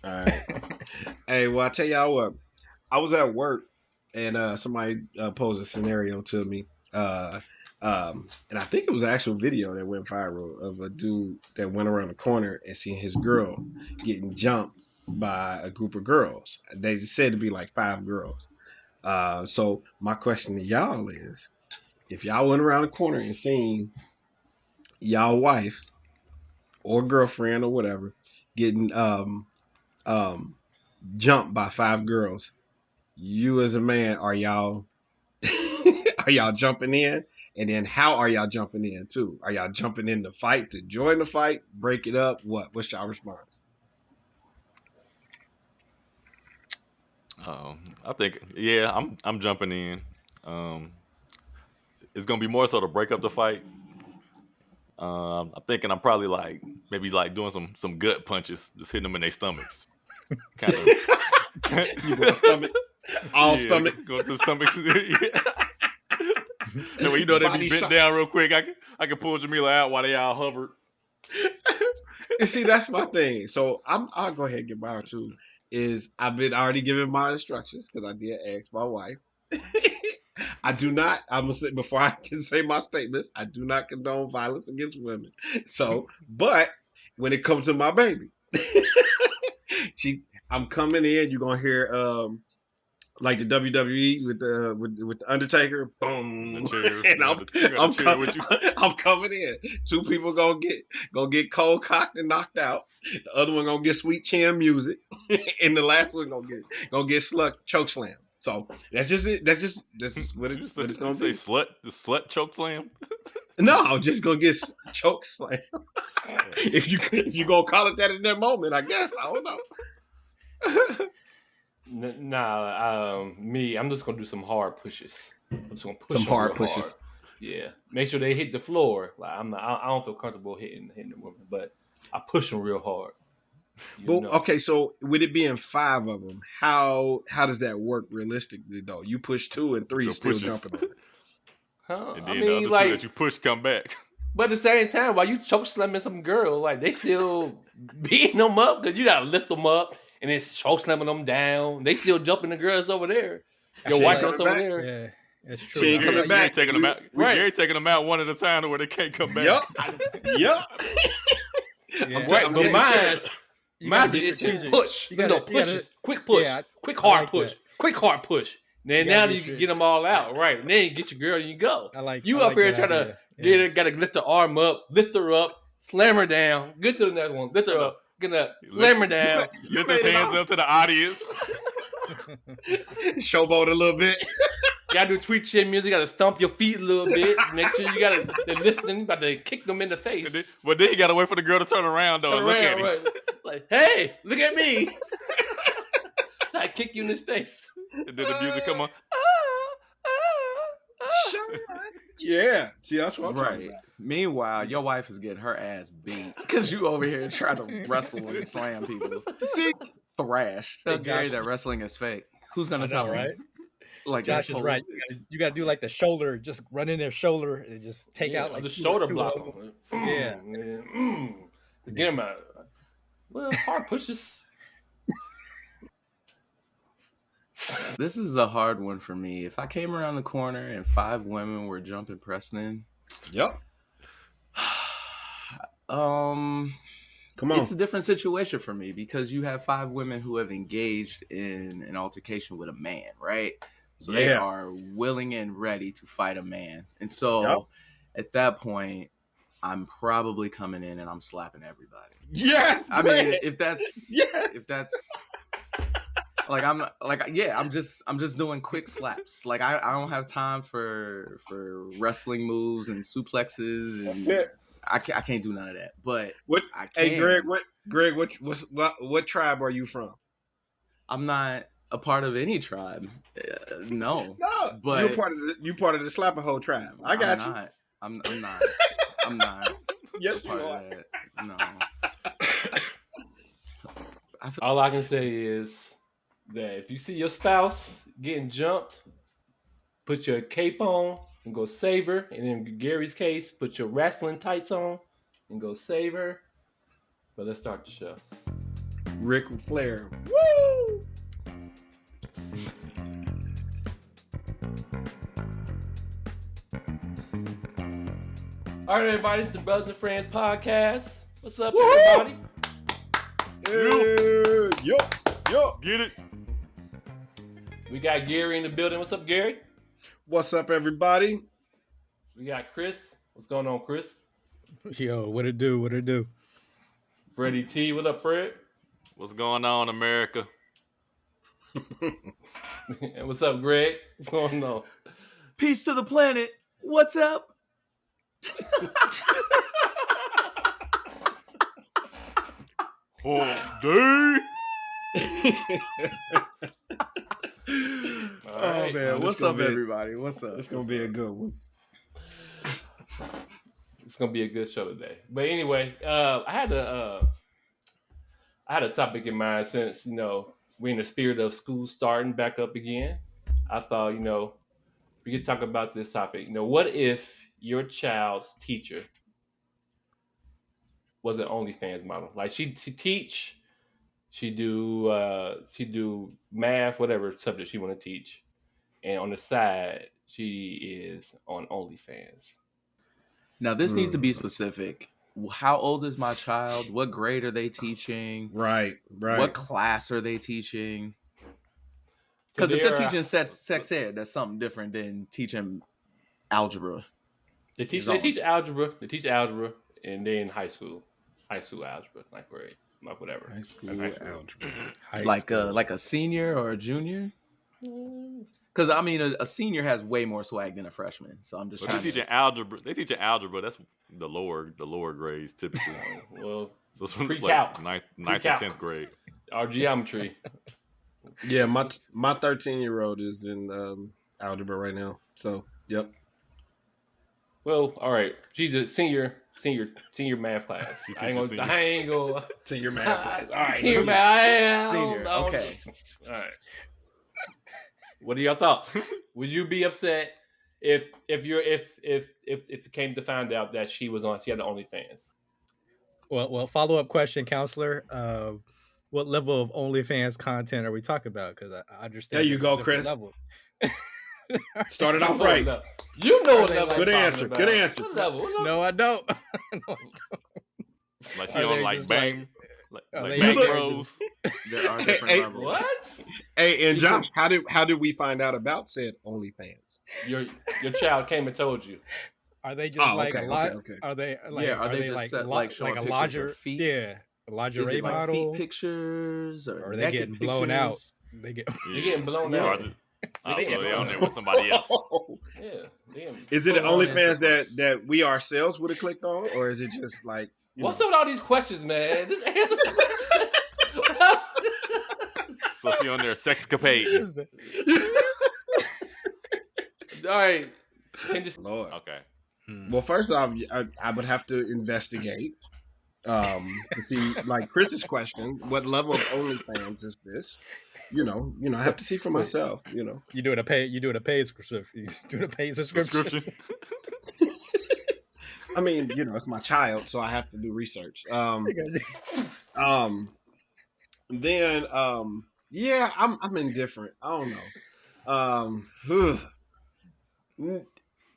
All right. Hey, well, I tell y'all what. I was at work and somebody posed a scenario to me. And I think it was an actual video that went viral of a dude that went around the corner and seen his girl getting jumped by a group of girls. They said to be like five girls. So my question to y'all is, if y'all went around the corner and seen y'all wife or girlfriend or whatever getting um jumped by five girls, you as a man, are y'all are y'all jumping in? And then how are y'all jumping in too? Are y'all jumping in the fight to join the fight, break it up? What's y'all response? I think yeah, I'm jumping in. Um, it's gonna be more so to break up the fight. I'm thinking I'm probably like maybe like doing some gut punches, just hitting them in their stomachs, kind of. You going stomachs? All Yeah, stomachs? going to the stomachs. Yeah. That way, they be Body bent down real shots. quick. I can pull Jamila out while they all hovered. And see, that's my thing. So I'll go ahead and get mine too. Is I've been already given my instructions because I did ask my wife. I do not. I'm gonna say before I can say my statements. I do not condone violence against women. So, but when it comes to my baby, I'm coming in. You're gonna hear like the WWE with the Undertaker, The boom, chair, and you got the chair with you. I'm coming in. Two people gonna get cold cocked and knocked out. The other one gonna get sweet chin music, and the last one gonna get choke slam. So that's just it. That's just what You say, it's you gonna say be. slut, the slut choke slam. No, I'm just gonna get choke slam. If you gonna call it that in that moment, I guess I don't know. Nah, me, I'm just gonna do some hard pushes. I'm just gonna Some push them hard real hard. pushes. Yeah, make sure they hit the floor. Like I'm not, I don't feel comfortable hitting the woman, but I push them real hard. You But know. okay, so with it being five of them, how does that work realistically though? You push two and With three your still pushes, jumping on it. Huh? and I then the mean, other two that like, you push come back. but at the same time, while you choke slamming some girl, like they still beating them up because you gotta lift them up and then choke slamming them down. They still jumping the girls over there. I Your She feel ain't wife like coming that's over back. there. yeah, it's true. She But ain't I feel coming like You back. ain't taking them out. Right. Gary taking them out one at a time to where they can't come Yup. back. Yup. yeah, Right, I'm but getting mine, checked. you got to mine's be an instant strategic. push. You Look got at to those you got to pushes. Quick push. yeah, Quick I hard like push. that. Quick hard push. You Then got to now be you can get them all out. Right. And then you get your girl and you go. I You up like here that trying to idea. get Yeah. her, gotta lift her arm up, lift her up, slam her down, get to the next one, lift I her know. up, gonna Lift, slam her You down. you lift his made it hands off. up to the audience. Showboat a little bit. Gotta do tweet chin music, gotta stomp your feet a little bit. Make sure you gotta they're listening, about to kick them in the face. But then you gotta wait for the girl to turn around though Turn and look at around, him. right? Like, hey, look at me. So I kick you in the face. And then the music come on. Shut Yeah. See, that's what I'm talking Right. Meanwhile, your wife is getting her ass beat because you over here trying to wrestle and slam people, about. See, thrashed. Tell Hey, Gary Josh, that wrestling is fake. Who's I gonna know, tell right? him? Like Josh is total. right. You got to do like the shoulder, just run in their shoulder and just take Yeah, out like the two, shoulder two block of them. them. Yeah. Get him out. Well, hard pushes. This is a hard one for me. If I came around the corner and five women were jumping Preston, yep. um, Come it's on. a different situation for me because you have five women who have engaged in an altercation with a man, right? So they Yeah. are willing and ready to fight a man. And Yep. so at that point, I'm probably coming in and I'm slapping everybody. Yes. I Greg. mean, if that's like I'm just doing quick slaps. Like I don't have time for wrestling moves and suplexes That's and it. I can't do none of that. But What? I Hey, Greg. can. What tribe are you from? I'm not a part of any tribe. No. No, But you part of the Slapper Hole tribe. I I'm got you. not. I'm not. I'm not a Yes, you part of are. that. No. I feel All I can say is that if you see your spouse getting jumped, put your cape on and go save her. And in Gary's case, put your wrestling tights on and go save her. But let's start the show. Ric Flair. Woo! All right, everybody, it's the Brothers and Friends podcast. What's up, everybody? Yo. Get it. We got Gary in the building. What's up, Gary? What's up, everybody? We got Chris. What's going on, Chris? Yo, what it do? What it do? Freddie T. What up, Fred? What's going on, America? And what's up, Greg? What's going on? Peace to the planet. What's up? Oh, day. All right. Oh man, this what's gonna up, be- everybody? What's up? It's gonna be a good one. It's gonna be a good show today. But anyway, I had a topic in mind since we're in the spirit of school starting back up again. I thought we could talk about this topic. What if your child's teacher was an OnlyFans model? Like she teach, she do math, whatever subject she want to teach, and on the side she is on OnlyFans. Now this needs to be specific. How old is my child? What grade are they teaching? Right. What class are they teaching? Because if they're teaching sex ed, that's something different than teaching algebra. They teach algebra. They teach algebra, and then high school algebra, like grade, like whatever. High school algebra. Like a senior or a junior. Because I mean, a senior has way more swag than a freshman. So I'm just But trying they teaching algebra. They teaching algebra. That's the lower grades typically. Well, Those ones pre-calc. like ninth Pre-calc. and 10th grade. Our geometry. Yeah, my 13-year-old is in algebra right now. So, yep. Well, all right. She's a senior math class. I ain't gonna. Senior math class. All right. Senior math. Senior. Okay. All right. What are your thoughts? Would you be upset if it came to find out that she had the OnlyFans? Well, follow up question, counselor. What level of OnlyFans content are we talking about? Because I understand. There you go, different Chris. levels. Started off right. You know what level. Good answer. About. Good answer. What level? No, I don't. Like she Are on they like just Bang. are Like they Bang just- Bros. There are different Hey, levels. What? Hey, and Josh, how did we find out about said OnlyFans? Your child came and told you. Are they just like okay, a lot? okay. Are they like? Yeah, are they just like set, lo- like, showing a pictures of larger feet? Yeah, a Is lingerie it like model? feet pictures or Or are they naked getting blown out? pictures? They get. You're getting blown Yeah. out. Oh, They so get they on blown there out. with somebody else. Yeah. Damn. Is it an Full-on OnlyFans intercourse. that we ourselves would have clicked on, or is it just like What's up with all these questions, man? Just answer the question. So she on there sexcapade. All right. Can just Lord? Okay. Well, first off, I would have to investigate to see, like Chris's question, what level of OnlyFans is this? I have to see for myself. You doing a paid subscription? You doing a paid subscription? Subscription. I mean, it's my child, so I have to do research. Then, yeah, I'm indifferent. I don't know.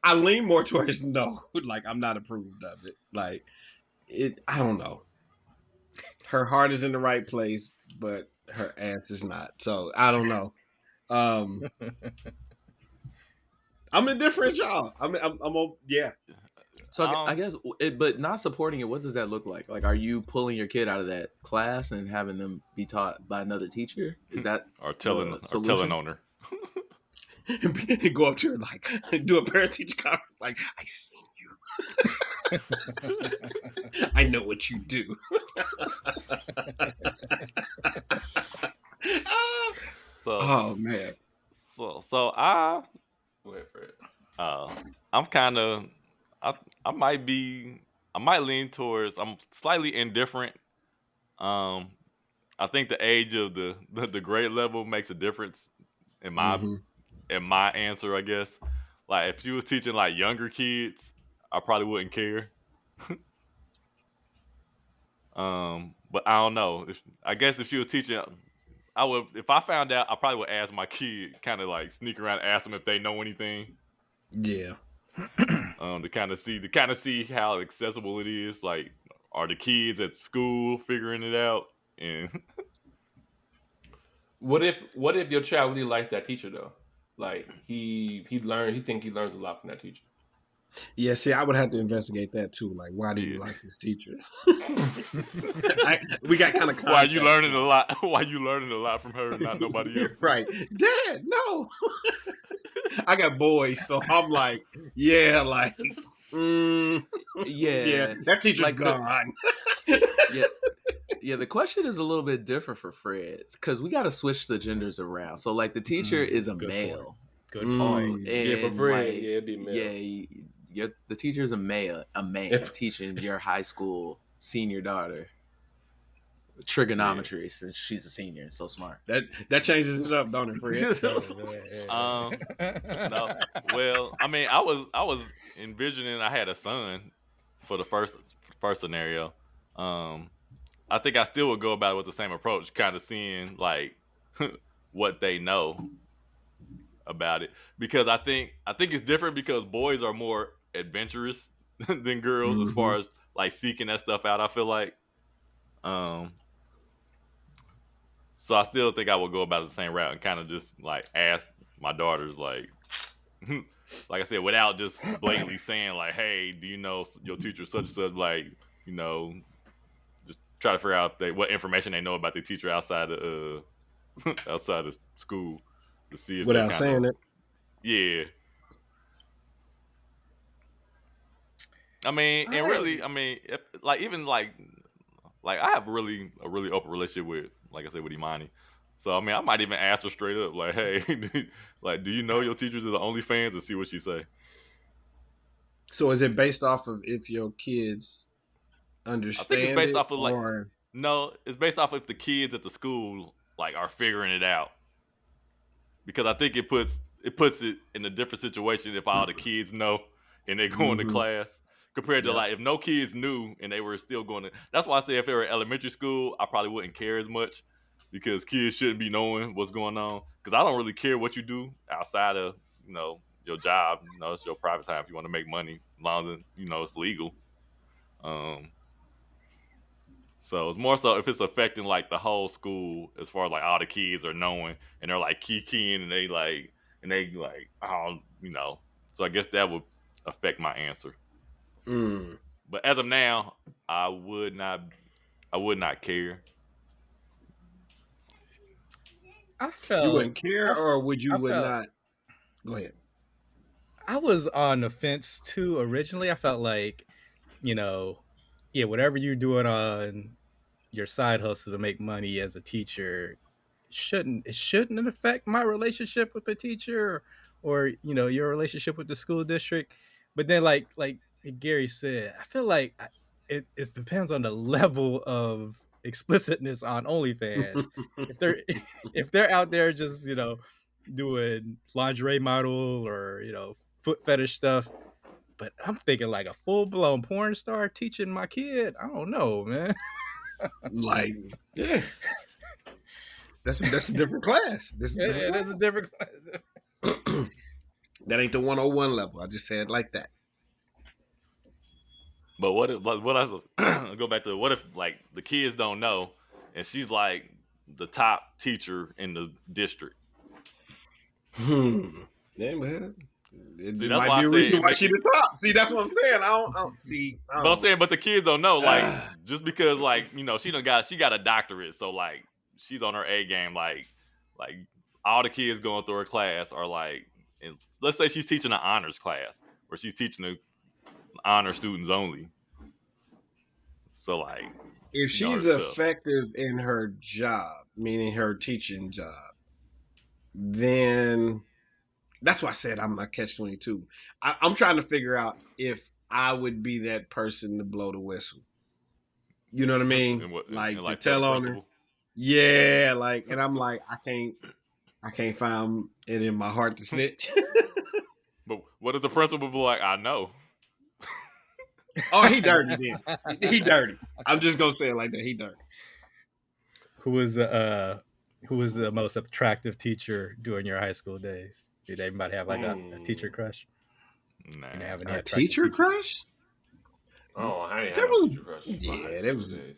I lean more towards no. Like, I'm not approved of it. Like, I don't know. Her heart is in the right place, but her ass is not. So I don't know. I'm indifferent, y'all. Yeah. So I guess, but not supporting it. What does that look like? Like, are you pulling your kid out of that class and having them be taught by another teacher? Is that Or telling solution? on her. Go up to her like do a parent teacher conference. Like, I seen you. I know what you do. Oh man. So I go ahead, Fred. I'm kind of I might lean towards I'm slightly indifferent. I think the age of the grade level makes a difference in my in my answer, I guess. Like if she was teaching like younger kids, I probably wouldn't care. But But I don't know. I guess if she was teaching, I would. If I found out, I probably would ask my kid, kind of like sneak around, and ask them if they know anything. Yeah. To kind of see how accessible it is. Like, are the kids at school figuring it out? And What if your child really likes that teacher though? Like he think he learns a lot from that teacher. Yeah, see, I would have to investigate that too. Like, why do you Yeah. like this teacher? We got kind of why you learning a lot? Why you learning a lot from her and not nobody else? Right, Dad? No, I got boys, so I'm like, yeah, like, Yeah, that teacher's like gone. Yeah, the question is a little bit different for Fred's because we got to switch the genders around. So, like, the teacher is a good male. Good And, Yeah, for Fred, like, it'd be male. Yeah, the teacher is a man teaching your high school senior daughter trigonometry since she's a senior and so smart. That changes it up, don't it, Fred? No. Well, I mean, I was envisioning I had a son for the first scenario. I think I still would go about it with the same approach, kind of seeing like what they know about it, because I think it's different because boys are more adventurous than girls as far as like seeking that stuff out. I feel like, so I still think I would go about the same route and kind of just like ask my daughters, like, like I said, without just blatantly saying like, "Hey, do you know your teacher such and such?" Like, you know, just try to figure out what information they know about their teacher outside of outside of school to see if without saying it. Yeah. I mean, and really, I mean, even I have a really open relationship with, like I said, with Imani. So I mean, I might even ask her straight up, like, "Hey, like, do you know your teachers are the OnlyFans?" and see what she say. So is it based off of if your kids understand? I think it's based off of or... no, it's based off if the kids at the school like are figuring it out. Because I think it puts it in a different situation if all the kids know and they're going to class. Compared to like if no kids knew and they were still going to. That's why I say if they were elementary school, I probably wouldn't care as much because kids shouldn't be knowing what's going on. Because I don't really care what you do outside of your job. It's your private time if you want to make money, as long as it's legal. So it's more so if it's affecting like the whole school as far as like all the kids are knowing and they're like kikiing and they like oh So I guess that would affect my answer. But as of now, I would not care. I felt you wouldn't care, or would you not? Go ahead. I was on the fence too originally. I felt like, whatever you're doing on your side hustle to make money as a teacher shouldn't affect my relationship with the teacher or your relationship with the school district. But then like Gary said, I feel like it depends on the level of explicitness on OnlyFans. if they're out there just doing lingerie model or foot fetish stuff, but I'm thinking like a full-blown porn star teaching my kid, I don't know, man. Like, yeah, that's a different class. That's a different class. That ain't the 101 level. I just said it like that. But what I was go back to, what if like the kids don't know and she's like the top teacher in the district? Yeah, man. See, that's might be a reason why she the top. See, that's what I'm saying. I don't see. But I'm saying, but the kids don't know, like, just because, like, she got a doctorate, so like, she's on her A game, like all the kids going through her class are like, let's say she's teaching an honors class, or she's teaching the honor students only. So like, if she's effective in her job, meaning her teaching job, then. That's why I said I'm a catch-22. I'm trying to figure out if I would be that person to blow the whistle. You know what I mean? Like to tell on her. Yeah, like, and I'm like, I can't find it in my heart to snitch. But what if the principal be like, I know? Oh, he dirty then. He dirty. I'm just gonna say it like that. He dirty. Who was the most attractive teacher during your high school days? Did anybody have like a teacher crush? Nah. You have any A attractive teacher teachers? crush? Oh, I ain't There had no was- teacher crush. yeah, in my high there school was- days.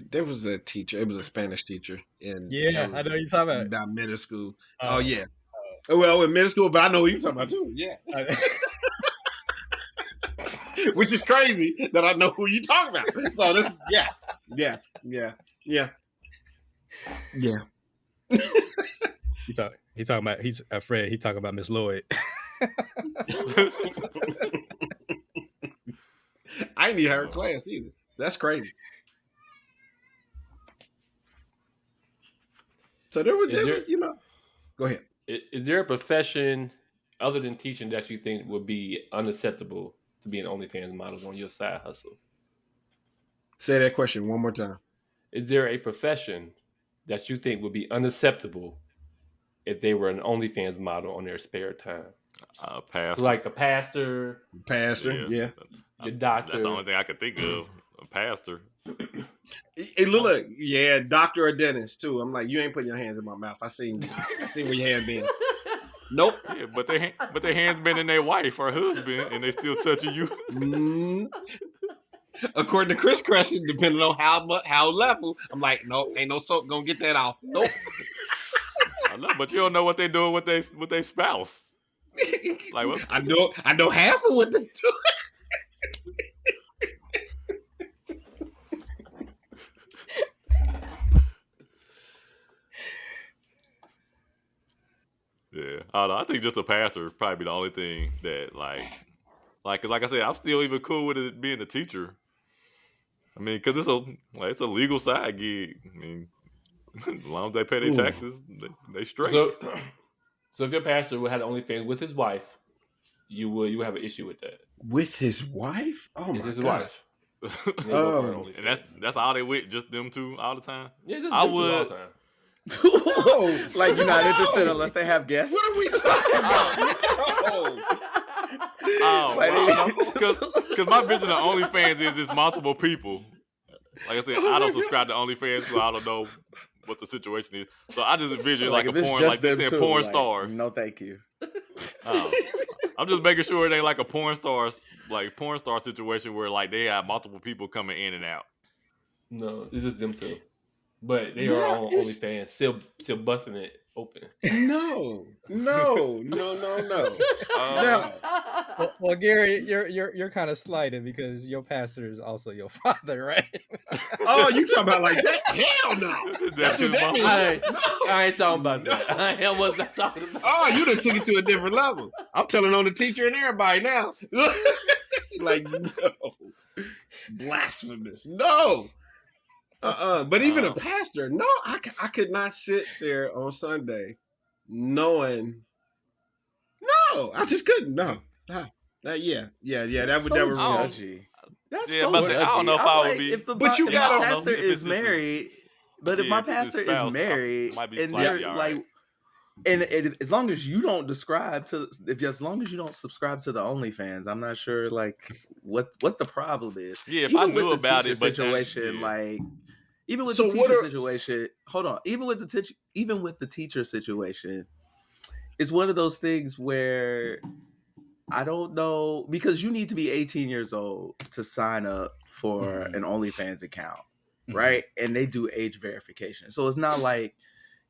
There was a teacher. It was a Spanish teacher in Yeah, I know you're talking about middle school. Oh. Oh yeah. Well, in middle school, but I know what you're talking about too. Yeah. Which is crazy that I know who you're talking about. So this, yes, yeah. He talking about he's Fred. He talking about Miss Lloyd. I ain't even heard class either. So that's crazy. So there was, you know. Go ahead. Is there a profession other than teaching that you think would be unacceptable to be an OnlyFans model on your side hustle? Say that question one more time. Is there a profession that you think would be unacceptable if they were an OnlyFans model on their spare time? Pastor. So like a pastor, Pastor, yeah. your doctor. That's the only thing I could think of. A pastor. Hey, look, yeah, doctor or dentist too. I'm like, you ain't putting your hands in my mouth. I seen where your hand been. Nope. Yeah, but their hands been in their wife or husband, and they still touching you. According to Chris Crescent, depending on how level, I'm like, nope, ain't no soap gonna get that off. Nope. I know, but you don't know what they doing with their spouse. Like what? I know half of what they do. Yeah, I don't know. I think just a pastor would probably be the only thing that like I said, I'm still even cool with it being a teacher. I mean, because it's a legal side gig. I mean, as long as they pay their taxes, they straight. So if your pastor would have OnlyFans with his wife, you would have an issue with that. With his wife? Oh my his god. wife. Oh. And that's all they with, just them two all the time. Yeah, just I them two all would. the time. Like you're not interested unless they have guests. What are we talking about? No. Oh, because my vision of OnlyFans is it's multiple people. Like I said, I don't subscribe to OnlyFans, so I don't know what the situation is. So I just envision like a if it's porn, just like they them said, two, porn like, stars. No, thank you. I'm just making sure it ain't like a porn star situation where like they have multiple people coming in and out. No, it's just them two. But they Yeah, are on it's- OnlyFans, still busting it open. No. No. Well, Gary, you're kind of slighted because your pastor is also your father, right? Oh, you talking about like that? Hell no. That's what that means. I ain't talking about that. I was not talking about Oh, you done took it to a different level. I'm telling on the teacher and everybody now. Like, no. Blasphemous. No. But even a pastor, no, I could not sit there on Sunday knowing. No, I just couldn't. No. Yeah. That would never I judgy. That's Yeah, so but judgy. I don't know if I'm I would like, be- If the But you if gotta- my I don't know pastor if is it's just- married, but if Yeah, my if it's his pastor spouse, is married, might be and slightly they're all like, right. and as long as you don't subscribe to the OnlyFans, I'm not sure like what the problem is. Yeah, if Even I with knew the about teacher it, but situation, yeah. like even with So the what teacher are- situation, hold on. Even with the teacher situation, it's one of those things where I don't know, because you need to be 18 years old to sign up for an OnlyFans account, right? And they do age verification. So it's not like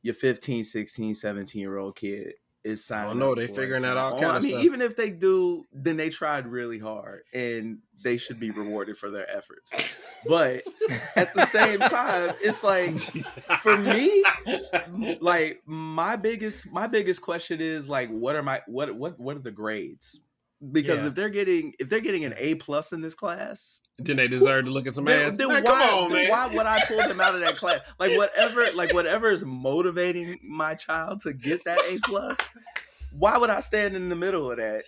your 15, 16, 17-year-old kid is signing up. know, they for an figuring that account. all kind I of mean, stuff. even if they do, then they tried really hard and they should be rewarded for their efforts. But at the same time, it's like, for me, like my biggest question is like, what are the grades? Because Yeah. if they're getting an A+ in this class, Then they deserve to look at some ass. then Man, why, come on, then man. why would I pull them out of that class? Whatever is motivating my child to get that A+, why would I stand in the middle of that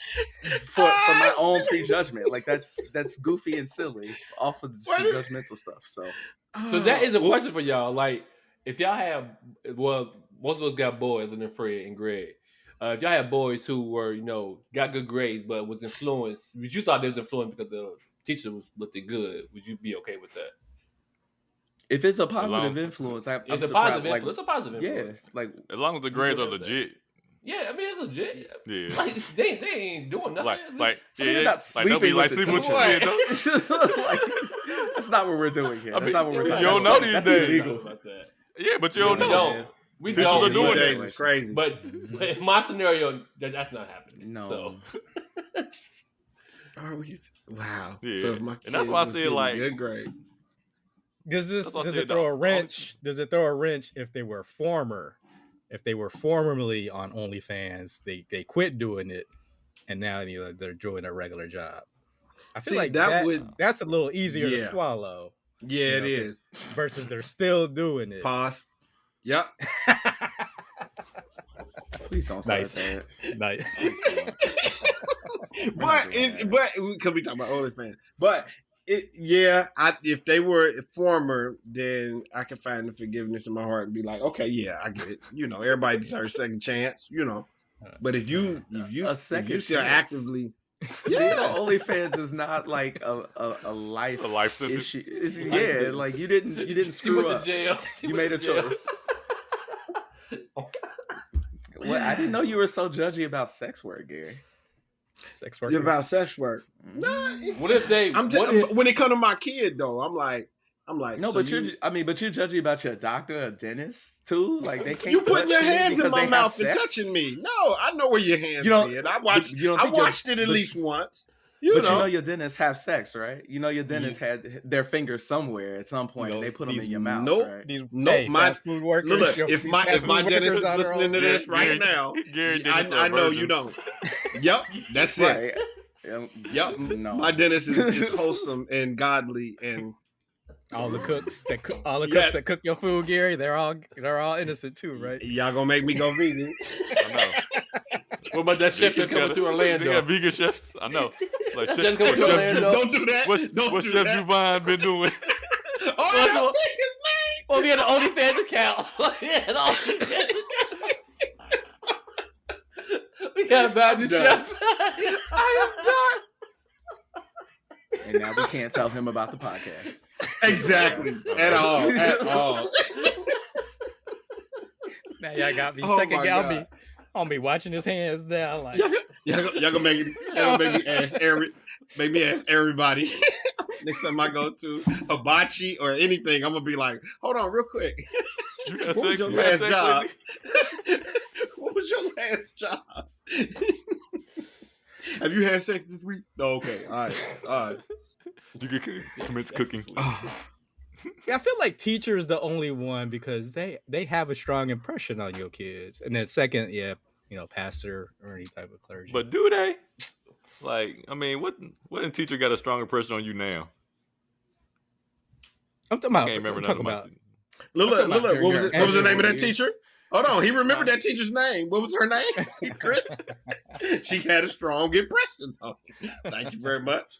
for my own prejudgment? Like that's goofy and silly off of some judgmental stuff. So that is a question for y'all. Like, if y'all have, well, most of us got boys, and they're Fred and Greg. if y'all had boys who were, got good grades, but was influenced, but you thought they was influenced because the teacher was looking good, would you be okay with that? If it's a As long, positive influence, I'm It's a surprised. positive Like, influence. It's a positive yeah, influence. like as long as the grades are legit. Yeah, I mean it's legit. Yeah. Like they ain't doing nothing. you're not they'll be sleeping with the sleeping teacher. with you. It's just like, that's not what we're doing here. I That's mean, not what we're you talking don't about. know these That's days. illegal. About that. Yeah, but you don't We know. don't. We Teachers don't. are doing These that. days is crazy. But in my scenario, that's not happening. No. So. Are we? Wow. Yeah. So if my And kid that's why I was said, getting like- good grade. Does That's what I it said, throw a dog. wrench? Does it throw a wrench if they were formerly on OnlyFans, they quit doing it, and now they're doing a regular job? I feel See, like that would- that's a little easier to Yeah. swallow. Yeah, it if is. versus they're still doing it. Pause. Yep. Please don't start Nice. that. Nice. But because we talk about OnlyFans, but if they were former, then I can find the forgiveness in my heart and be like, okay, yeah, I get it. Everybody deserves a second chance. But if you second still chance. actively, OnlyFans is not like a life sentence. issue. Yeah, like you didn't screw went up. to jail. You made a choice. Well, I didn't know you were so judgy about sex work, Gary. Sex you're workers. about sex work. Nah, What if they? when it comes to my kid though, I'm like, no, so but you're judgy about your doctor or dentist too. Like they can't. you putting your touch you hands in because my they have mouth and sex? touching me. No, I know where your hands You don't- been. I but you don't think watched it at but- least once. You know your dentists have sex, right? You know your dentist had their fingers somewhere at some point, and they put them in your mouth, nope. right? These Nope, my- fast food workers. Look, these if my fast food dentist workers is out there listening to all- this right Gary- now, Gary dentists I are know you virgins. don't. Yep, that's it. Right. Yep, No. my dentist is wholesome and godly, and all the cooks that Yes. cook your food, Gary, they're all innocent too, right? y'all gonna make me go vegan. I know. What about that chef that coming to They Orlando? got vegan chefs. I know. Like That chef, chef coming to chef, Orlando. Don't do that. what Don't do Chef that. Juvon been doing? Oh, Well, that's his Well, we had an OnlyFans account. We had an OnlyFans account. We got a bad new done. chef. I And now we can't tell him about the podcast. am done. Exactly. At all. Now y'all got me Oh second my guy. God. I'll be watching his hands now. Like, Y'all gonna make me ask everybody next time I go to hibachi or anything. I'm gonna be like, hold on, real quick. You got What was sex? your You had last sex job? lately? What was your last job? Have you had sex this week? No, okay. All right. You can commence cooking. yeah, I feel like teacher is the only one because they have a strong impression on your kids, and then second, pastor or any type of clergy. But do they? Like, I mean, what teacher got a strong impression on you now? I'm talking I about. can't remember I'm none talking of about. Look, what was it? What was the name of that Andrew. teacher? Hold on, he remembered that teacher's name. What was her name? Chris. She had a strong impression on you. Thank you very much.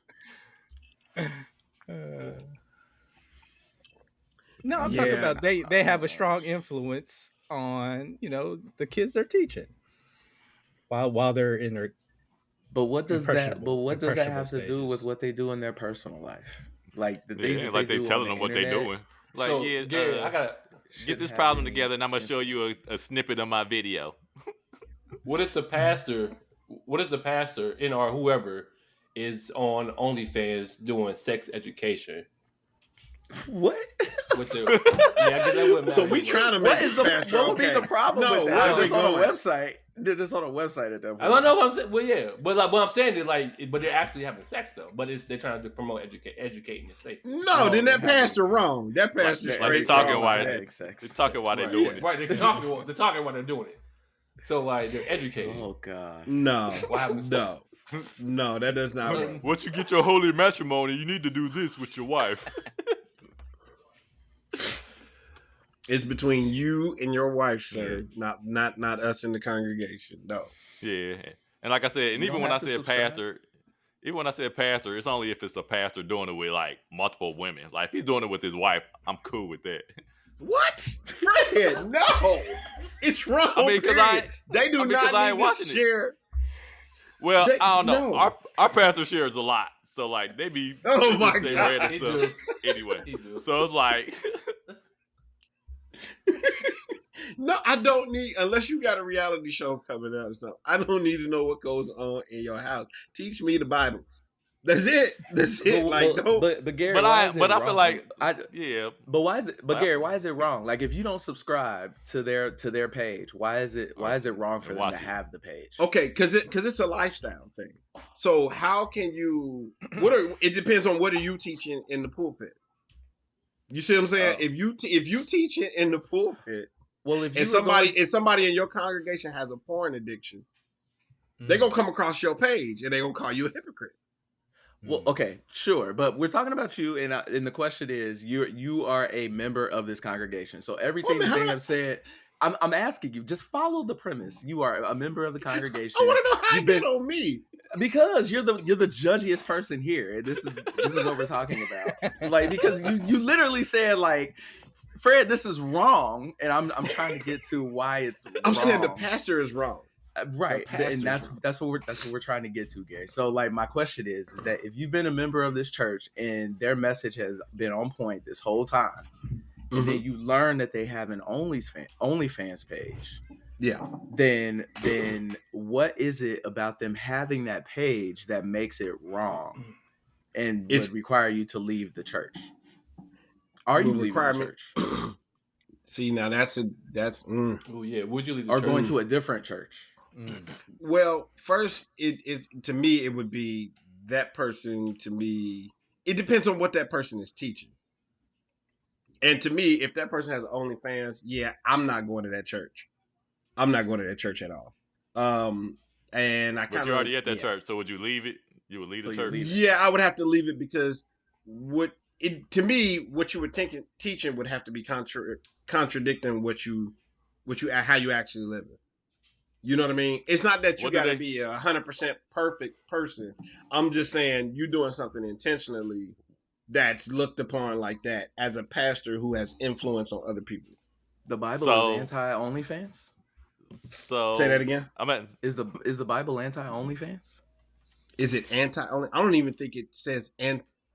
No, I'm talking Yeah. about they have a strong influence on the kids they're teaching while they're in their. But what does that? Impressionable- But what does that have impressionable to do with stages. what they do in their personal life? Like the things Yeah, that like they they do telling on them what the they internet doing. Like, So, yeah, Gary, I gotta. get shouldn't this have problem any together, and I'm gonna show you a snippet of my video. What if the pastor in or whoever is on OnlyFans doing sex education? What? With the, I guess that wouldn't So matter we anyway. trying to make What is the? pastor, What would be okay. the problem No, with where that? are we It's on a going? website. They're just on a website at that point. I don't know what I'm saying. Well, yeah, but like what I'm saying is like, but they're actually having sex though. But they're trying to promote educating and safety. No, then that they pastor wrong. That pastor Like, straight talking wrong. while having sex. It's talking while they Right, doing yeah. it. Right, they're talking while they're doing it. So like they're educating. Oh god. No, What happens? no, that does not work. Once you get your holy matrimony, you need to do this with your wife. It's between you and your wife, sir. Not us in the congregation. No. Yeah, and like I said, and You even don't when I have to said subscribe. pastor, it's only if it's a pastor doing it with like multiple women. Like if he's doing it with his wife, I'm cool with that. What? Fred, no. It's wrong. I mean, period. They do not I need ain't to watching it. share. Well, They- I don't know. no. Our pastor shares a lot, so like they be Oh they my just say God. random He stuff do. anyway. He do. So it's like, No, I don't need, unless you got a reality show coming out or something. I don't need to know what goes on in your house. Teach me the Bible. That's it. That's it. But Gary, but why I is it but I wrong? feel like Yeah. But why is it? But Well, Gary, why is it wrong? Like, if you don't subscribe to their page, why is it wrong for them watch to it. have the page? Okay, because it's a lifestyle thing. So how can you? It depends on what are you teaching in the pulpit. You see what I'm saying? Oh. If you teach it in the pulpit, Well, if you and somebody in your congregation has a porn addiction, they're gonna come across your page and they're gonna call you a hypocrite. Well, okay, sure, but we're talking about you, and the question is, you are a member of this congregation. So everything that they have said, I'm asking you, just follow the premise. You are a member of the congregation. I want to know how you get on me. Because you're the judgiest person here. This is what we're talking about. Like, because you literally said, like, Fred, this is wrong, and I'm trying to get to why it's wrong. I'm saying the pastor is wrong. Right, and that's what we're trying to get to, Gary. So, like, my question is that if you've been a member of this church and their message has been on point this whole time, and then you learn that they have an OnlyFans page, yeah, then what is it about them having that page that makes it wrong and would require you to leave the church? Are you leaving the church? See, now that's. Oh yeah, would you leave the or church? going to a different church? Well, first, it is to me. It would be that person. To me, it depends on what that person is teaching. And to me, if that person has OnlyFans, yeah, I'm not going to that church. I'm not going to that church at all. And I kind of. But you're already at that church, so would you leave it? You would leave the church? Yeah, I would have to leave it because to me, what you were teaching would have to be contradicting how you actually live it. You know what I mean? It's not that you got to be 100% perfect person. I'm just saying you're doing something intentionally that's looked upon like that as a pastor who has influence on other people. The Bible is anti-OnlyFans? So say that again. Is the Bible anti-OnlyFans? Is it anti-only? I don't even think it says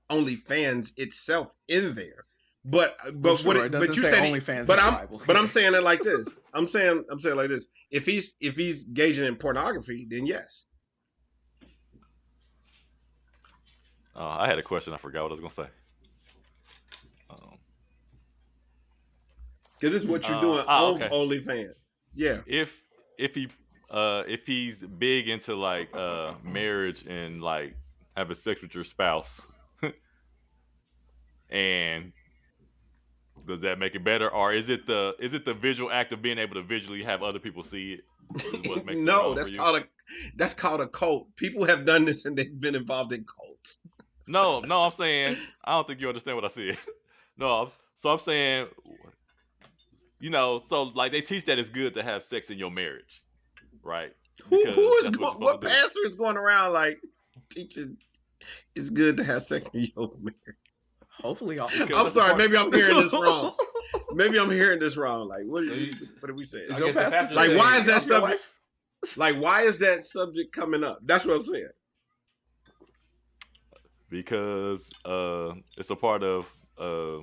OnlyFans itself in there. But you said OnlyFans. But I'm saying it like this. I'm saying like this. If he's engaging in pornography, then yes. I had a question. I forgot what I was gonna say. Because this is what you're doing on OnlyFans. Yeah. If he's big into like marriage and like having sex with your spouse, and does that make it better, or is it the visual act of being able to visually have other people see it? No, that's called a cult. People have done this and they've been involved in cults. No, I'm saying I don't think you understand what I said. No, so I'm saying, so like they teach that it's good to have sex in your marriage, right? What pastor is going around like teaching it's good to have sex in your marriage? Hopefully, I'm sorry. Maybe I'm hearing this wrong. Like, what are we saying? Like, why is that subject? Like, why is that subject coming up? That's what I'm saying. Because it's a part of a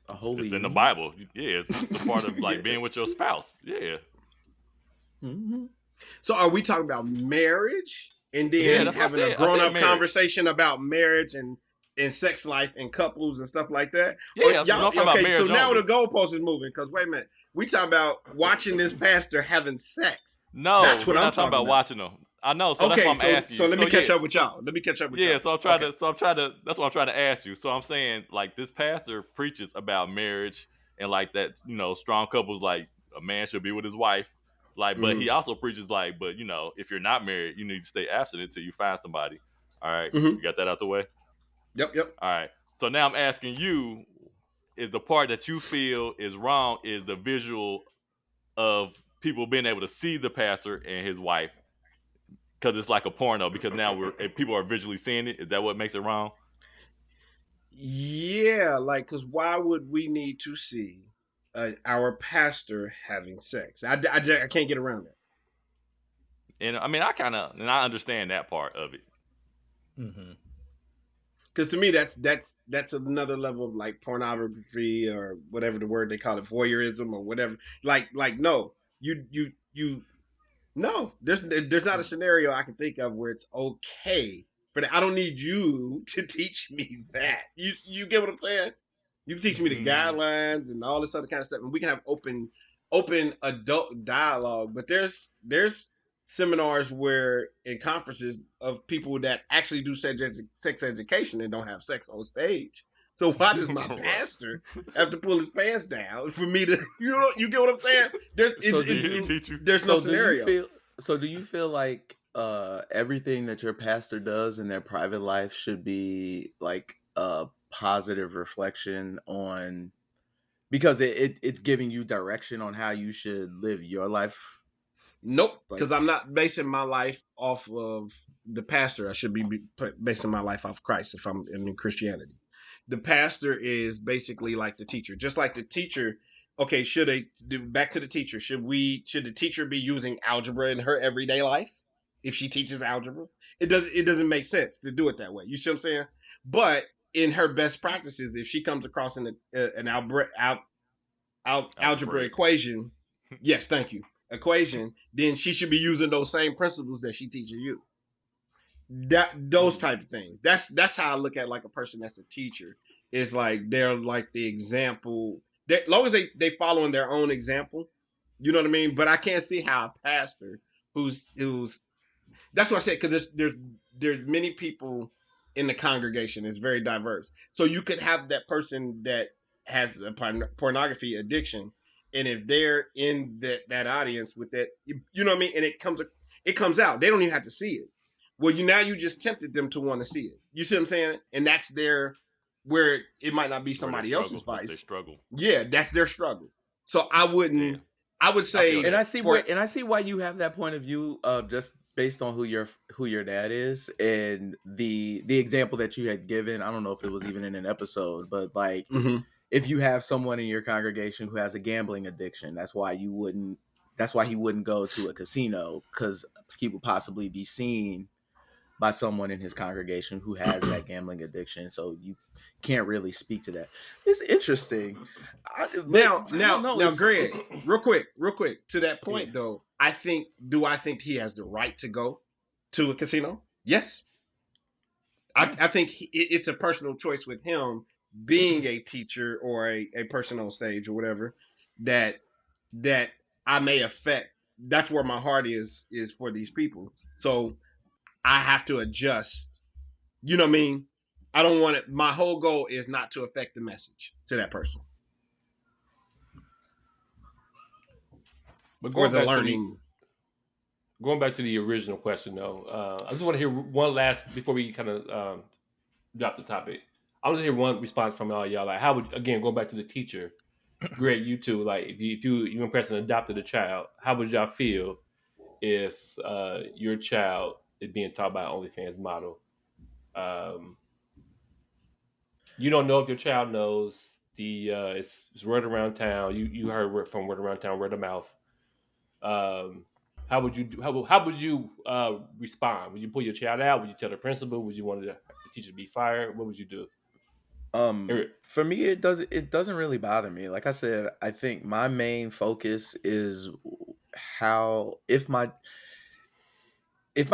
holy. It's in the Bible. Yeah, it's a part of like being with your spouse. Yeah. Mm-hmm. So, are we talking about marriage and then having a grown-up conversation about marriage and sex life and couples and stuff like that? Yeah, okay. So now the goalpost is moving because wait a minute, we talking about watching this pastor having sex. No, that's what I'm talking about watching them. I know. So that's what I'm asking you. So let me catch up with y'all. Yeah. So I'm trying to. That's what I'm trying to ask you. So I'm saying like this pastor preaches about marriage and like that. Strong couples like a man should be with his wife. Like, but he also preaches like, but if you're not married, you need to stay abstinent until you find somebody. All right, you got that out the way. Yep. All right. So now I'm asking you, is the part that you feel is wrong is the visual of people being able to see the pastor and his wife because it's like a porno because now people are visually seeing it. Is that what makes it wrong? Yeah, like, because why would we need to see our pastor having sex? I can't get around that. And I mean, I understand that part of it. Mm-hmm. Because to me, that's another level of like pornography or whatever the word they call it, voyeurism or whatever. Like no, you no, there's not a scenario I can think of where it's okay for that. I don't need you to teach me that. You get what I'm saying? You can teach me the guidelines and all this other kind of stuff, and we can have open adult dialogue. But there's seminars where in conferences of people that actually do sex education and don't have sex on stage. So why does my Right. pastor have to pull his pants down for me to you get what I'm saying? So Did he teach you? There's no scenario. Do you feel like everything that your pastor does in their private life should be like a positive reflection on, because it's giving you direction on how you should live your life? Nope, Like, because I'm not basing my life off of the pastor. I should be basing my life off Christ if I'm in Christianity. The pastor is basically like the teacher, just like the teacher. Okay, back to the teacher? Should the teacher be using algebra in her everyday life if she teaches algebra? It doesn't make sense to do it that way. You see what I'm saying? But in her best practices, if she comes across an algebra Algebraic. equation, yes, thank you, equation, then she should be using those same principles that she teaches you. Those type of things. That's how I look at like a person that's a teacher. Is like they're like the example. As long as they following their own example, you know what I mean. But I can't see how a pastor who's that's what I said, because there's many people in the congregation. It's very diverse. So you could have that person that has a pornography addiction, and if they're in that audience with that, you know what I mean, and it comes out. They don't even have to see it. Well, you just tempted them to want to see it. You see what I'm saying? And that's where it might not be somebody else's That's their vice. struggle. Yeah, that's their struggle. So I would say, feel and that. I see why you have that point of view, just based on who your dad is, and the example that you had given. I don't know if it was even in an episode, but like, mhm. if you have someone in your congregation who has a gambling addiction, that's why he wouldn't go to a casino, because he would possibly be seen by someone in his congregation who has that gambling addiction. So you can't really speak to that. It's interesting. Now, Greg, it's real quick, to that yeah. point though, do I think he has the right to go to a casino? Yes. I think it's a personal choice with him being a teacher or a person on stage or whatever that I may affect. That's where my heart is for these people. So I have to adjust. You know what I mean? I don't want it. My whole goal is not to affect the message to that person But or the learning. Going back to the original question, though, I just want to hear one last before we kind of drop the topic. I want to hear one response from all y'all. Like, how would, again, going back to the teacher, Greg, you too. Like, if you and Preston adopted a child, how would y'all feel if your child is being taught by an OnlyFans model? You don't know if your child knows the it's word around town. You heard from word around town, word of mouth. How would you do? How would you respond? Would you pull your child out? Would you tell the principal? Would you want the teacher to be fired? What would you do? For me, it doesn't really bother me. Like I said, I think my main focus is how, if my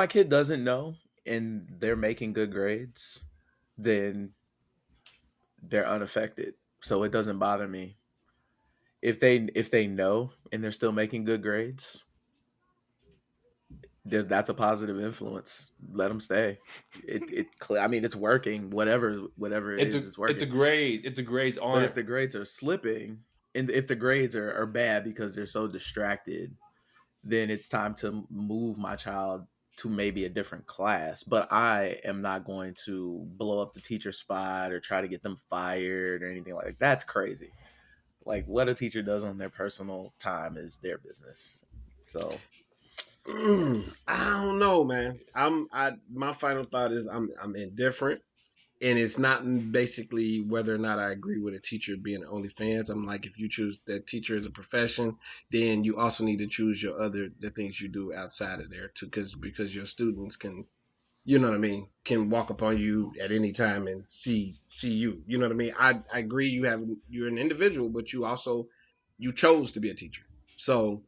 kid doesn't know and they're making good grades, then they're unaffected. So it doesn't bother me. If they know and they're still making good grades, that's a positive influence. Let them stay. I mean, it's working. Whatever it is, it's working. If the grades aren't, But if the grades are slipping, and if the grades are bad because they're so distracted, then it's time to move my child to maybe a different class. But I am not going to blow up the teacher spot or try to get them fired or anything like that. That's crazy. Like, what a teacher does on their personal time is their business. So I don't know, man. My final thought is I'm indifferent. And it's not basically whether or not I agree with a teacher being OnlyFans. I'm like, if you choose that teacher as a profession, then you also need to choose the things you do outside of there too, because your students can, you know what I mean, can walk upon you at any time and see you. You know what I mean? I agree. You're an individual, but you chose to be a teacher. So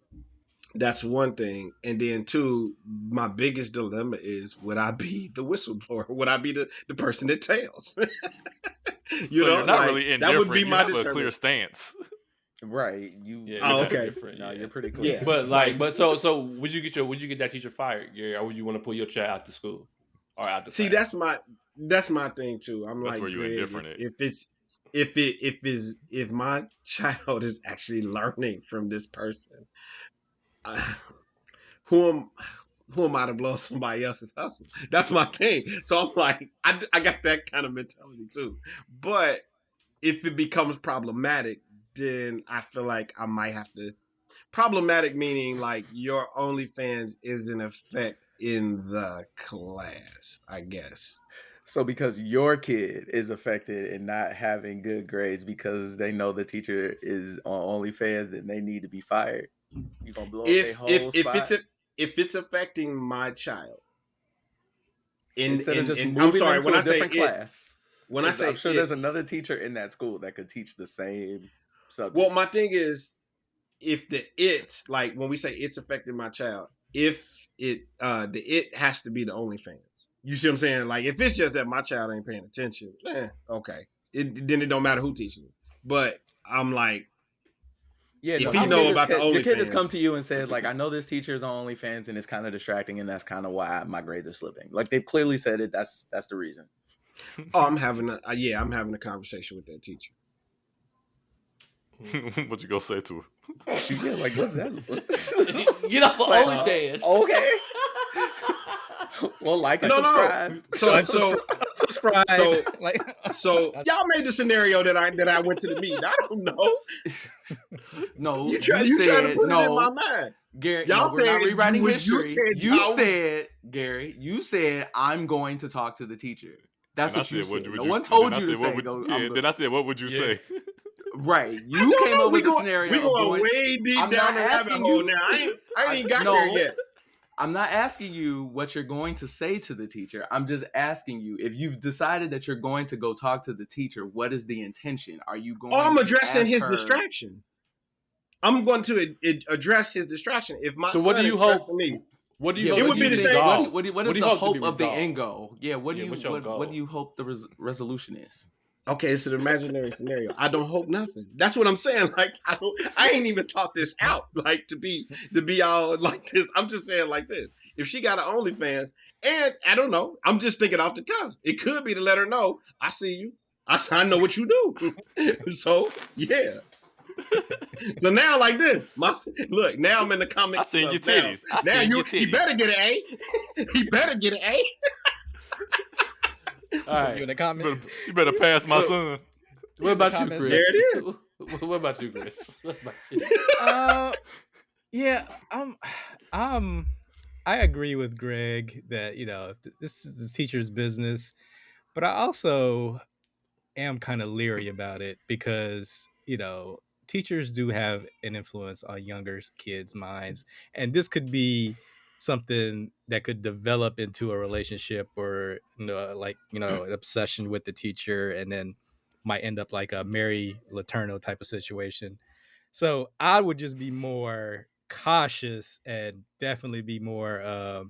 that's one thing. And then two, my biggest dilemma is, would I be the whistleblower? Would I be the person that tells? You so know, you're not like, really indifferent. that would be you my have a clear determinant. stance. Right. You. Yeah, Oh, you're okay. different, No, yeah. you're pretty clear. Yeah. But like, but so would you get that teacher fired, Gary, or would you want to pull your child out to school or out to See, class? that's my thing too. I'm That's like, where you're Greg, indifferent at. if my child is actually learning from this person, uh, who am I to blow somebody else's hustle? That's my thing. So I'm like, I got that kind of mentality too. But if it becomes problematic, then I feel like I might have to. Problematic meaning like your OnlyFans is in effect in the class, I guess. So because your kid is affected and not having good grades because they know the teacher is on OnlyFans, then they need to be fired. You gonna blow up their whole spot If it's affecting my child, instead of just I'm moving sorry them to when a I say different class. when I 'Cause say I'm sure there's it's, another teacher in that school that could teach the same subject. well, my thing is, if it's like when we say it's affecting my child, if it has to be the OnlyFans. You see what I'm saying? Like, if it's just that my child ain't paying attention, okay, then it don't matter who teaching it. But I'm like, Yeah, if no, he know about the your kid has come OnlyFans, to you and said, like, I know this teacher is on OnlyFans and it's kind of distracting, and that's kind of why my grades are slipping. Like, they've clearly said it. That's the reason. oh, I'm having a conversation with that teacher. What you gonna say to her? Yeah, like, what's that? Get off of Like, OnlyFans. Okay. Well, like and subscribe. Subscribe. So y'all made the scenario that I went to the meeting. I don't know. No, You try to put it in my mind. Gary, Y'all we're not said rewriting history. You said Gary, you said, I'm going to talk to the teacher. That's what you said. No one then told I you to said, say. Then I said, what would you say? Right. You came up with the scenario. We going way deep down the rabbit hole now. I ain't got there yet. I'm not asking you what you're going to say to the teacher. I'm just asking you, if you've decided that you're going to go talk to the teacher, what is the intention? Are you going I'm to addressing his her... distraction. I'm going to address his distraction. If my son what do you expressed hope? to me, What do you it hope would be the same. What is the hope of the end goal? Yeah, what do you hope the resolution is? Okay, it's an imaginary scenario. I don't hope nothing. That's what I'm saying. Like, I ain't even thought this out. Like, to be all like this. I'm just saying like this. If she got an OnlyFans, and I don't know, I'm just thinking off the cuff. It could be to let her know, I see you. I know what you do. So yeah. So now like this, look. Now I'm in the comic. I seen your titties. Now he better get an A. He better get an A. All right. You in the comments? You better pass my son. What about you, Chris? There it is. What about you, Chris? What about you? Yeah, I agree with Greg that, this is the teacher's business, but I also am kind of leery about it because, teachers do have an influence on younger kids' minds, and this could be something that could develop into a relationship or, an obsession with the teacher, and then might end up like a Mary Letourneau type of situation. So I would just be more cautious and definitely be more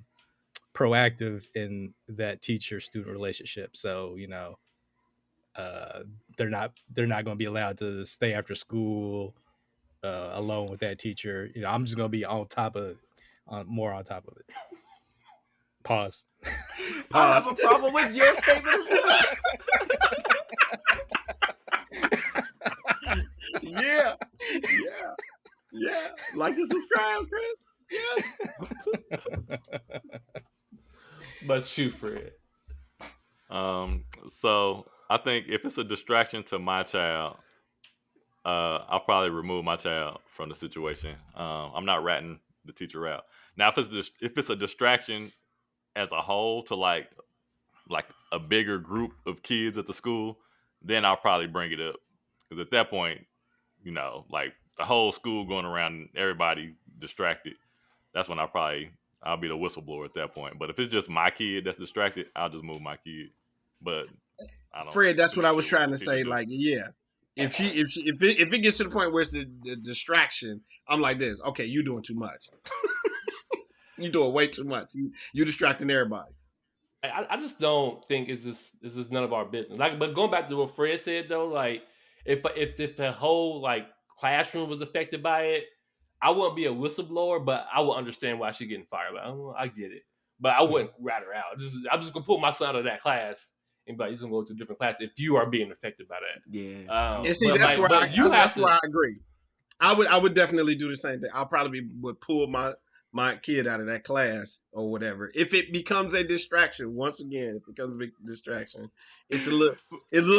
proactive in that teacher-student relationship. So they're not going to be allowed to stay after school alone with that teacher. I'm just going to be more on top of it. Pause. I have a problem with your statement as well. Yeah. Like and subscribe, Chris. Yes. But you, Fred. So I think if it's a distraction to my child, I'll probably remove my child from the situation. I'm not ratting the teacher out. Now, if it's a distraction as a whole to like like a bigger group of kids at the school, then I'll probably bring it up. Because at that point, you know, like the whole school going around and everybody distracted, that's when I'll be the whistleblower at that point. But if it's just my kid that's distracted, I'll just move my kid. But I don't Fred, that's what really I was care what trying the to teacher say. do. Like, yeah, if it gets to the point where it's the distraction, I'm like this. Okay, you doing too much. You doing way too much. You distracting everybody. I just don't think it's just none of our business. Like, but going back to what Fred said though, like if the whole like classroom was affected by it, I wouldn't be a whistleblower, but I would understand why she's getting fired. Like, oh, I get it, but I wouldn't rat her out. I'm just gonna pull my son out of that class and be like, he's gonna go to a different class if you are being affected by that. Yeah. And see, But that's like, where but you have that's to. where I agree. I would definitely do the same thing. I'll probably would pull my kid out of that class or whatever. If it becomes a distraction, once again, if it becomes a big distraction, it's a little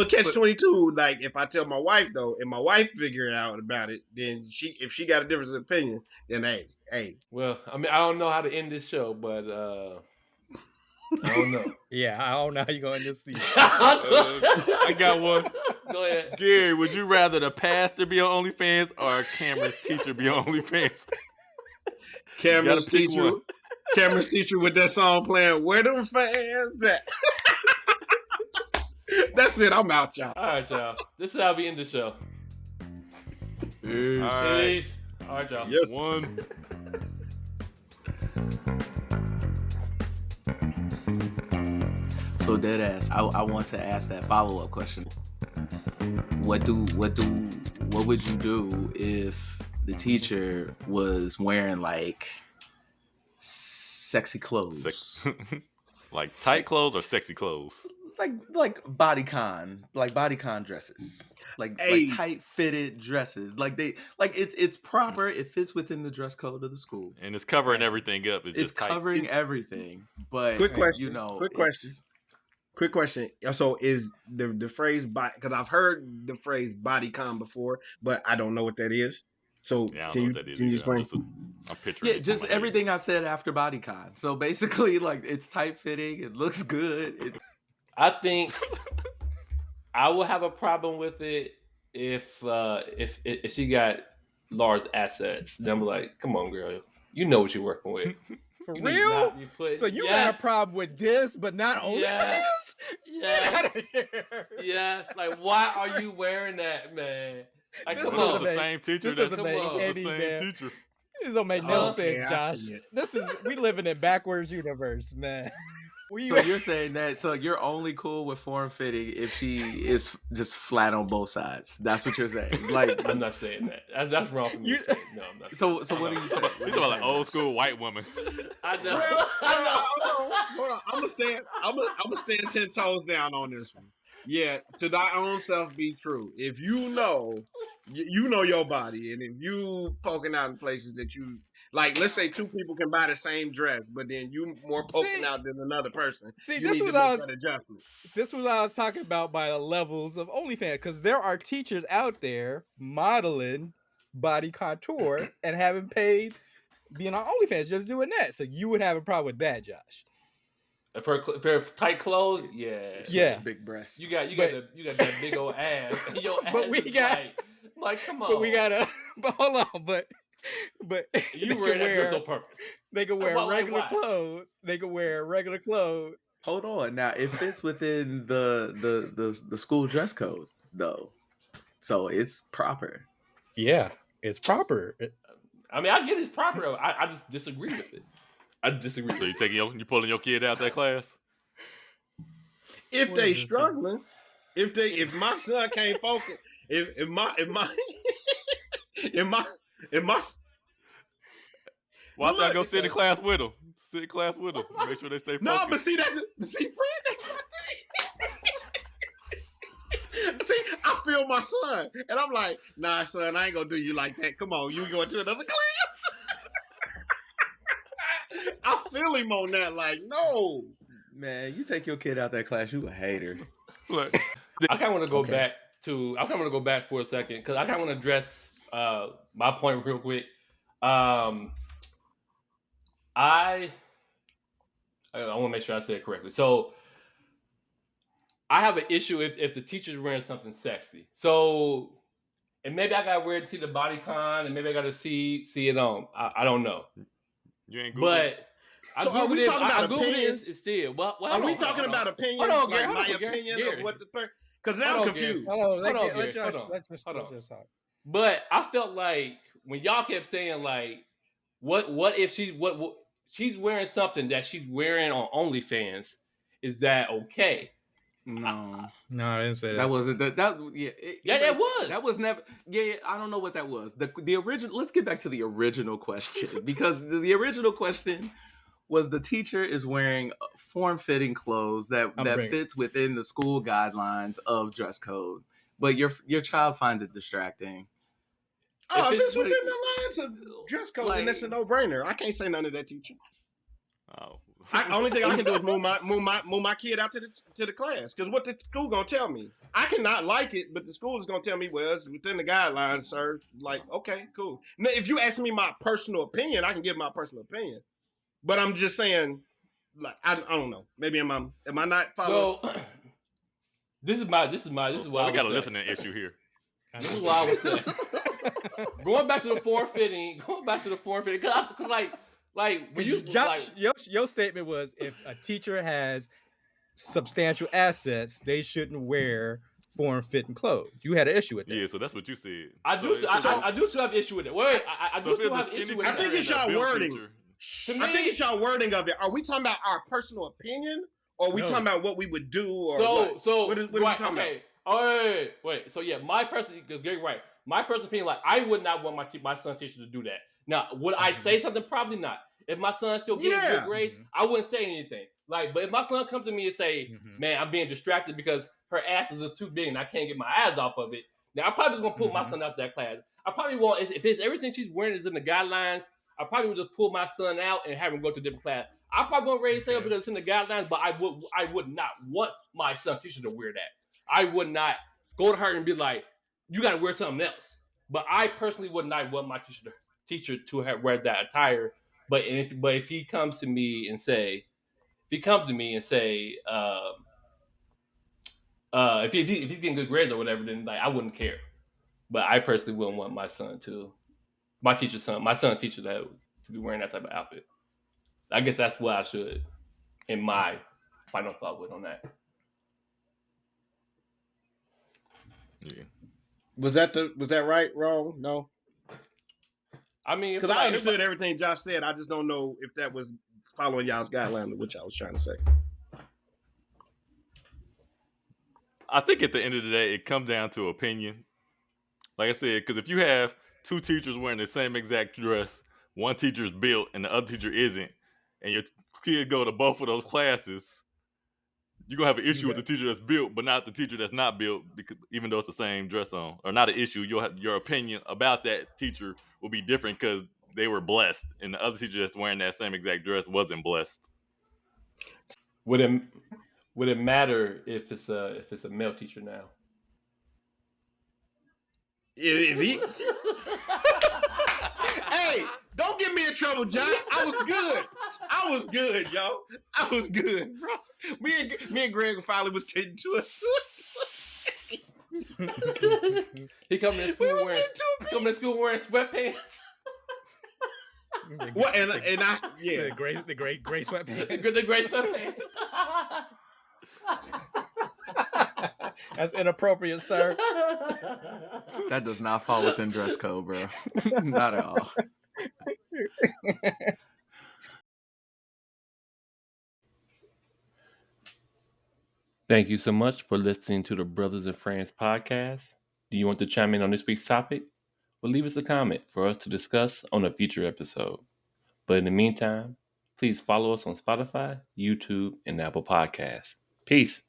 catch-22. Like if I tell my wife though, and my wife figure out about it, then if she got a different opinion, then hey. Well, I mean, I don't know how to end this show, but I don't know. Yeah, I don't know how you going to see. I got one. Go ahead. Gary, would you rather the pastor be on OnlyFans or Cameron's teacher be on OnlyFans? Cameron's teacher with that song playing, "Where them fans at?" That's it. I'm out, y'all. All right, y'all. This is how we end the show. All right. Peace. All right, y'all. Yes. One. So deadass, I want to ask that follow-up question. What would you do if the teacher was wearing like sexy clothes? Like tight clothes or sexy clothes? Like bodycon dresses. Like tight fitted dresses. Like it's proper, it fits within the dress code of the school. And it's covering everything up. It's just covering everything. But quick question. you know, Quick question. So is the phrase because I've heard the phrase bodycon before, but I don't know what that is. So Yeah, I can don't know what that is you either. explain? I'm picturing. Yeah, just everything I said after bodycon. So basically, like it's tight fitting. It looks good. I think I will have a problem with it if she got large assets. Then I'm like, come on, girl, you know what you're working with. For You real? need not be So you got a problem with this, but not OnlyFans? Yes. Get out of here. Yes. Like, why are you wearing that, man? Like, This come doesn't on. The same teacher. this That's doesn't the make same any damn. teacher. This don't make no Oh, sense, yeah, I Josh. see it. This is we living in backwards universe, man. So you're saying that? So you're only cool with form fitting if she is just flat on both sides. That's what you're saying. Like I'm not saying that. That's wrong for me to say. No, I'm not. So what are you saying? He's about an old school white woman. I know. Hold on. I'm gonna stand 10 toes down on this one. Yeah, to thy own self be true. If you know your body, and if you poking out in places that you like, let's say two people can buy the same dress, but then you more poking out than another person. See, you this need was to I make was that adjustment. this was what I was talking about by the levels of OnlyFans, because there are teachers out there modeling body contour and having paid being on OnlyFans, just doing that. So you would have a problem with that, Josh. For tight clothes, Yeah. Big breasts. You got that big old ass. And your ass But we is got- like, come on. But we gotta but hold on, but You wear that dress on purpose. they can wear Why? regular clothes. They can wear regular clothes. Hold on. Now it fits within the school dress code though. So it's proper. Yeah, it's proper. I mean, I get it's proper. I just disagree with it. I disagree. So you pulling your kid out that class? If What they is this? struggling, if my son can't focus, if my Why don't I go Look, sit in class with them? Sit in class with them. Make sure they stay focused. no, but see Fred, that's my thing. See, I feel my son, and I'm like, nah, son, I ain't gonna do you like that. Come on, you going to another class? I feel him on that, like, no. Man, you take your kid out that class, you a hater. Look, I kind of want to go Okay. back to. I kind of want to go back for a second because I kind of want to address my point real quick. I want to make sure I say it correctly. So I have an issue if the teacher's wearing something sexy. So, and maybe I got wear to see the body con, and maybe I got to see it on. I don't know. You ain't Googled? But I So are we Googled it. talking about I Googled opinions? it still. Well, Are we talking about opinions? Hold on, Like Gary, my hold on, Gary, opinion Gary. of what the because now Hold I'm on, Gary. confused. Oh, Hold on, let Gary, Josh hold on. let's talk. But I felt like when y'all kept saying like, what if she's what she's wearing something that she's wearing on OnlyFans? Is that okay? No, I didn't say that. that wasn't that. Yeah, It was. That was never. Yeah, I don't know what that was. The original. Let's get back to the original question because the original question was the teacher is wearing form-fitting clothes that fits within the school guidelines of dress code, but your child finds it distracting. Oh, if it's within the lines of dress code, then it's a no-brainer. I can't say none of that, teacher. Oh. Only thing I can do is move my kid out to the class. Because what the school gonna tell me? I cannot like it, but the school is gonna tell me, well, it's within the guidelines, sir. Like, okay, cool. Now, if you ask me my personal opinion, I can give my personal opinion. But I'm just saying, like, I don't know. Maybe am I not following? So this is why we got a listening issue here. This is why I was saying. Going back to the form fitting, cause like when you Josh, your statement was if a teacher has substantial assets, they shouldn't wear form-fitting clothes. You had an issue with that. Yeah, so that's what you said. I do still have an issue with it. Wait, I do still have an issue with it. I think it's y'all wording. I think it's y'all wording of it. Are we talking about our personal opinion, or are we talking about what we would do, or what? What are we talking about? Oh, wait. So yeah, my personal, Gary, right. My personal opinion, like I would not want my son's teacher to do that. Now, would I say something? Probably not. If my son's still getting good grades, I wouldn't say anything. Like, but if my son comes to me and say, "Man, I'm being distracted because her ass is just too big and I can't get my eyes off of it," now I'm probably just gonna pull my son out that class. I probably won't. If there's everything she's wearing is in the guidelines, I probably would just pull my son out and have him go to a different class. I probably won't raise him because it's in the guidelines, but I would not want my son's teacher to wear that. I would not go to her and be like, "You got to wear something else." But I personally would not want my teacher to wear that attire. But if he comes to me and say, if he's getting good grades or whatever, then like I wouldn't care. But I personally wouldn't want my son's teacher to be wearing that type of outfit. I guess that's what I should, in my final thought with on that. Yeah. Was that right? Wrong? No. I mean, because I understood everything Josh said. I just don't know if that was following y'all's guideline, which I was trying to say. I think at the end of the day, it comes down to opinion. Like I said, because if you have two teachers wearing the same exact dress, one teacher's built and the other teacher isn't, and your kid go to both of those classes, you're going to have an issue with the teacher that's built, but not the teacher that's not built, because, even though it's the same dress on. Or not an issue. Your opinion about that teacher will be different because they were blessed, and the other teacher that's wearing that same exact dress wasn't blessed. Would it matter if it's a male teacher now? If he... Hey, don't get me in trouble, Josh. I was good, yo. I was good, bro. Me and Greg finally was getting to it. He coming to school wearing sweatpants. What and I the gray sweatpants. The gray sweatpants. That's inappropriate, sir. That does not fall within dress code, bro. Not at all. Thank you so much for listening to the Brothers and Friends podcast. Do you want to chime in on this week's topic? Well, leave us a comment for us to discuss on a future episode. But in the meantime, please follow us on Spotify, YouTube, and Apple Podcasts. Peace.